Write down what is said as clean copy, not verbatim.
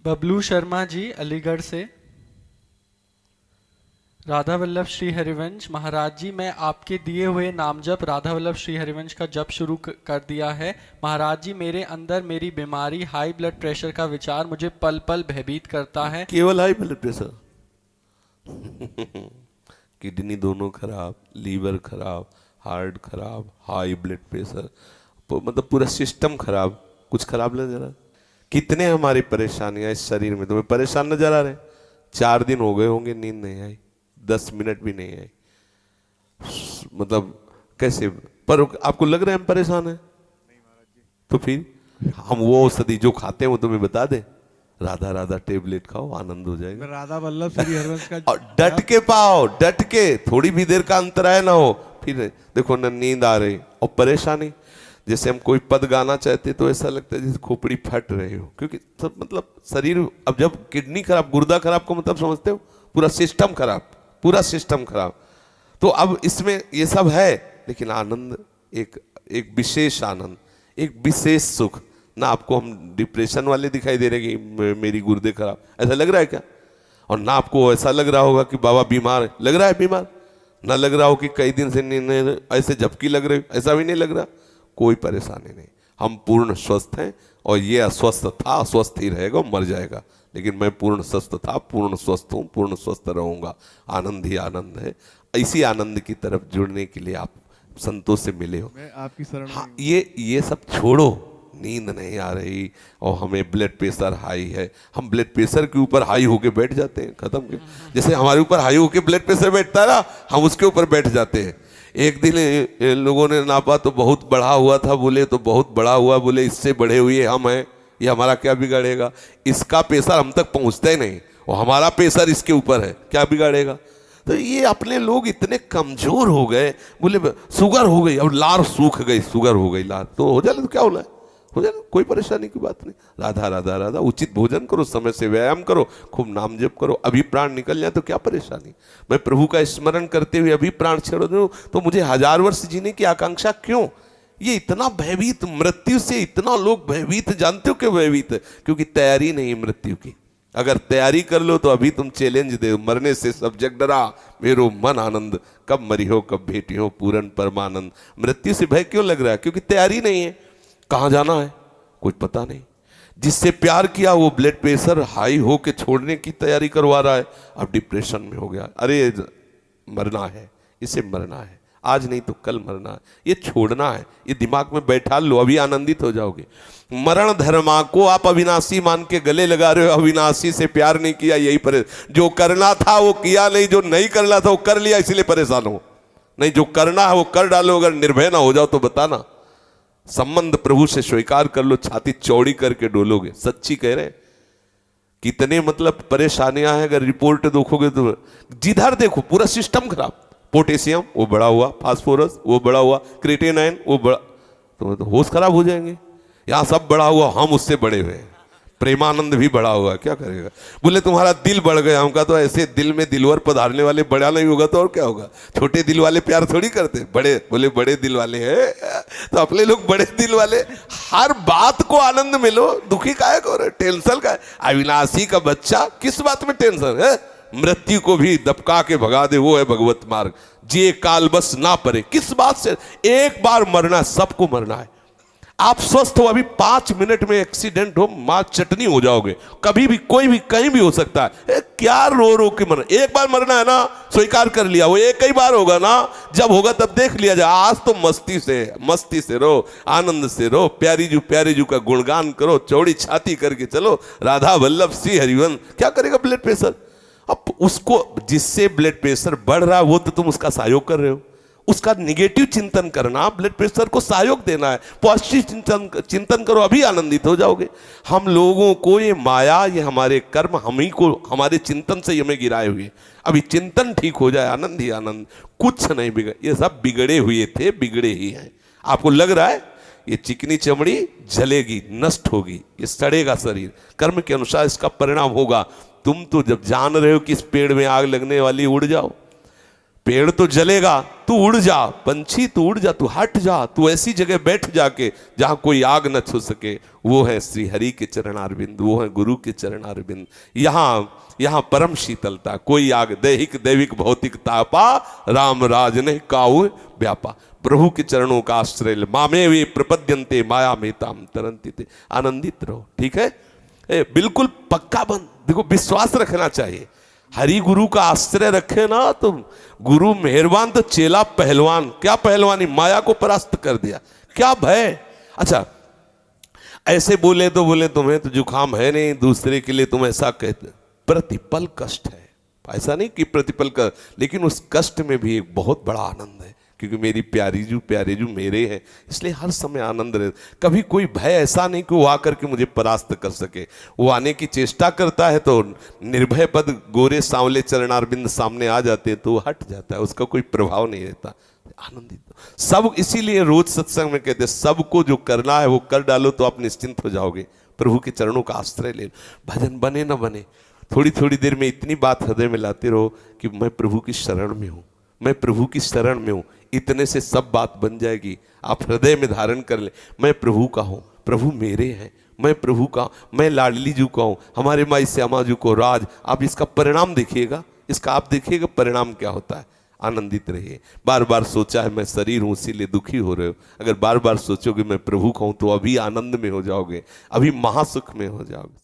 बबलू शर्मा जी अलीगढ़ से। राधा वल्लभ श्री हरिवंश महाराज जी, मैं आपके दिए हुए नाम जप राधा वल्लभ श्री हरिवंश का जप शुरू कर दिया है। महाराज जी, मेरे अंदर मेरी बीमारी हाई ब्लड प्रेशर का विचार मुझे पल पल भयभीत करता है। केवल हाई ब्लड प्रेशर किडनी दोनों खराब, लीवर खराब, हार्ट खराब, हाई ब्लड प्रेशर, मतलब पूरा सिस्टम खराब। कुछ खराब नजर आ? कितने हमारी परेशानियां इस शरीर में तुम्हें परेशान नजर आ रहे? 4 दिन हो गए होंगे नींद नहीं आई, 10 मिनट भी नहीं आई, मतलब कैसे? पर आपको लग रहा है हम परेशान हैं? तो फिर हम वो औषधि जो खाते हैं वो तुम्हें बता दे, राधा राधा टेबलेट खाओ, आनंद हो जाएगा। राधा वल्लभ श्री हरिवंश का और डट के पाओ, डट के, थोड़ी भी देर का अंतराय ना हो। फिर देखो न नींद आ रही और परेशानी, जैसे हम कोई पद गाना चाहते तो ऐसा लगता है जैसे खोपड़ी फट रही हो, क्योंकि सब मतलब शरीर, अब जब किडनी खराब, गुर्दा खराब को मतलब समझते हो, पूरा सिस्टम खराब, पूरा सिस्टम खराब। तो अब इसमें ये सब है, लेकिन आनंद एक विशेष आनंद, एक विशेष सुख। ना आपको हम डिप्रेशन वाले दिखाई दे रहे कि मेरी गुर्दे खराब, ऐसा लग रहा है क्या? और ना आपको ऐसा लग रहा होगा कि बाबा बीमार है, लग रहा है बीमार? ना लग रहा हो कि कई दिन से ऐसे झपकी लग रही, ऐसा भी नहीं लग रहा। कोई परेशानी नहीं, हम पूर्ण स्वस्थ हैं। और ये अस्वस्थ था, अस्वस्थ ही रहेगा, मर जाएगा, लेकिन मैं पूर्ण स्वस्थ था, पूर्ण स्वस्थ हूँ, पूर्ण स्वस्थ रहूंगा। आनंद ही आनंद है। इसी आनंद की तरफ जुड़ने के लिए आप संतों से मिले हो। मैं आपकी शरण में हाँ, ये सब छोड़ो। नींद नहीं आ रही और हमें ब्लड प्रेशर हाई है, हम ब्लड प्रेशर के ऊपर हाई होके बैठ जाते हैं, खत्म के। जैसे हमारे ऊपर हाई होके ब्लड प्रेशर बैठता है ना, हम उसके ऊपर बैठ जाते हैं। एक दिन लोगों ने नापा तो बहुत बढ़ा हुआ था, बोले तो बहुत बड़ा हुआ, बोले इससे बढ़े हुए हम हैं, ये हमारा क्या बिगाड़ेगा? इसका प्रेशर हम तक पहुंचता ही नहीं और हमारा प्रेशर इसके ऊपर है, क्या बिगाड़ेगा? तो ये अपने लोग इतने कमजोर हो गए, बोले शुगर हो गई, अब लार सूख गई, शुगर हो गई लार, तो हो जाए तो क्या होना है, हो जाए, कोई परेशानी की बात नहीं। राधा राधा राधा, उचित भोजन करो, समय से व्यायाम करो, खूब नाम जप करो, अभी प्राण निकल जाए तो क्या परेशानी? मैं प्रभु का स्मरण करते हुए अभी प्राण छोड़ दूं तो मुझे 1000 वर्ष जीने की आकांक्षा क्यों? ये इतना भयभीत, मृत्यु से इतना लोग भयभीत, जानते हो क्यों भयभीत? क्योंकि तैयारी नहीं मृत्यु की। अगर तैयारी कर लो तो अभी तुम चैलेंज दे, मरने से सब जग डरा, मेरो मन आनंद, कब मरी हो कब भेटी हो पूरन परमानंद। मृत्यु से भय क्यों लग रहा है? क्योंकि तैयारी नहीं है। कहाँ जाना है कुछ पता नहीं। जिससे प्यार किया वो ब्लड प्रेशर हाई हो के छोड़ने की तैयारी करवा रहा है, अब डिप्रेशन में हो गया। अरे मरना है, इसे मरना है, आज नहीं तो कल मरना है, ये छोड़ना है, ये दिमाग में बैठा लो, अभी आनंदित हो जाओगे। मरण धर्मा को आप अविनाशी मान के गले लगा रहे हो, अविनाशी से प्यार नहीं किया, यही जो करना था वो किया नहीं, जो नहीं करना था वो कर लिया, इसलिए परेशान हो। नहीं, जो करना है वो कर डालो, अगर निर्भय ना हो जाओ तो बताना। संबंध प्रभु से स्वीकार कर लो, छाती चौड़ी करके डोलोगे, सच्ची कह रहे। कितने मतलब परेशानियां हैं, अगर रिपोर्ट देखोगे तो जिधर देखो पूरा सिस्टम खराब। पोटेशियम वो बढ़ा हुआ, फास्फोरस वो बढ़ा हुआ, क्रिएटिनिन वो बढ़ा, तो होश खराब हो जाएंगे। यहाँ सब बढ़ा हुआ, हम उससे बड़े हुए हैं। प्रेमानंद भी बढ़ा हुआ, क्या करेगा? बोले तुम्हारा दिल बढ़ गया, हमका तो ऐसे दिल में दिलवर पधारने वाले बड़ा नहीं होगा तो और क्या होगा? छोटे दिल वाले प्यार थोड़ी करते, बड़े, बोले बड़े दिल वाले हैं, तो अपने लोग बड़े दिल वाले। हर बात को आनंद में लो, दुखी काहे को, टेंशन का? अविनाशी का बच्चा, किस बात में टेंशन है? मृत्यु को भी दबका के भगा दे, वो है भगवत मार्ग। जे काल बस ना परे, किस बात से? एक बार मरना, सबको मरना है। आप स्वस्थ हो, अभी 5 मिनट में एक्सीडेंट हो, मां चटनी हो जाओगे। कभी भी, कोई भी, कहीं भी हो सकता है। क्या रो रो के मरना? एक बार मरना है ना, स्वीकार कर लिया, वो एक ही बार होगा ना, जब होगा तब देख लिया जाए। आज तो मस्ती से रहो, आनंद से रहो, प्यारी जू का गुणगान करो, चौड़ी छाती करके चलो, राधा वल्लभ श्री हरिवंश। क्या करेगा ब्लड प्रेशर? अब उसको, जिससे ब्लड प्रेशर बढ़ रहा है वो तो तुम उसका सहयोग कर रहे हो। उसका निगेटिव चिंतन करना, ब्लड प्रेशर को सहयोग देना है। पॉजिटिव चिंतन करो, अभी आनंदित हो जाओगे। हम लोगों को ये माया, ये हमारे कर्म, हम ही को, हमारे चिंतन से हमें गिराए हुए। अभी चिंतन ठीक हो जाए, आनंद ही आनंद, कुछ नहीं बिगड़। ये सब बिगड़े हुए थे, बिगड़े ही हैं। आपको लग रहा है ये चिकनी चमड़ी जलेगी, नष्ट होगी, ये सड़ेगा शरीर, कर्म के अनुसार इसका परिणाम होगा। तुम तो जब जान रहे हो कि इस पेड़ में आग लगने वाली, उड़ जाओ। पेड़ तो जलेगा, तू उड़ जा, पंछी तू उड़ जा, तू हट जा, तू ऐसी जगह बैठ जाके जहां कोई आग न छू सके। वो है श्री हरि के चरणारविंद, वो है गुरु के चरणारविंद। यहाँ परम शीतलता, कोई आग दैहिक दैविक भौतिक तापा, राम राज ने काऊ व्यापा। प्रभु के चरणों का आश्रय ले, मामे वे प्रपद्यंते माया मेताम तरंती थे। आनंदित रहो, ठीक है, बिल्कुल पक्का बन। देखो विश्वास रखना चाहिए, हरि गुरु का आश्रय रखे ना तो गुरु मेहरबान तो चेला पहलवान। क्या पहलवानी, माया को परास्त कर दिया, क्या भय। अच्छा ऐसे बोले तो बोले तुम्हें तो जुकाम है नहीं, दूसरे के लिए तुम ऐसा कहते, प्रतिपल कष्ट है, ऐसा नहीं कि प्रतिपल का, लेकिन उस कष्ट में भी एक बहुत बड़ा आनंद है, क्योंकि मेरी प्यारे जू मेरे हैं, इसलिए हर समय आनंद रहे। कभी कोई भय ऐसा नहीं कि वो आकर के मुझे परास्त कर सके। वो आने की चेष्टा करता है तो निर्भय पद गोरे सांवले चरणारविंद सामने आ जाते हैं तो वो हट जाता है, उसका कोई प्रभाव नहीं रहता। आनंदित सब, इसीलिए रोज सत्संग में कहते हैं सबको जो करना है वो कर डालो तो आप निश्चिंत हो जाओगे। प्रभु के चरणों का आश्रय ले, भजन बने न बने, थोड़ी थोड़ी देर में इतनी बात हृदय में लाते रहो कि मैं प्रभु की शरण में हूँ, मैं प्रभु की शरण में हूँ। इतने से सब बात बन जाएगी। आप हृदय में धारण कर ले, मैं प्रभु का हूँ, प्रभु मेरे हैं, मैं प्रभु का, मैं लाडली जू का हूँ, हमारे माई श्यामा जू को राज। आप इसका परिणाम देखिएगा, इसका आप देखिएगा परिणाम क्या होता है। आनंदित रहिए। बार बार सोचा है मैं शरीर हूँ इसीलिए दुखी हो रहे हो, अगर बार बार सोचोगे मैं प्रभु का हूँ तो अभी आनंद में हो जाओगे, अभी महासुख में हो जाओगे।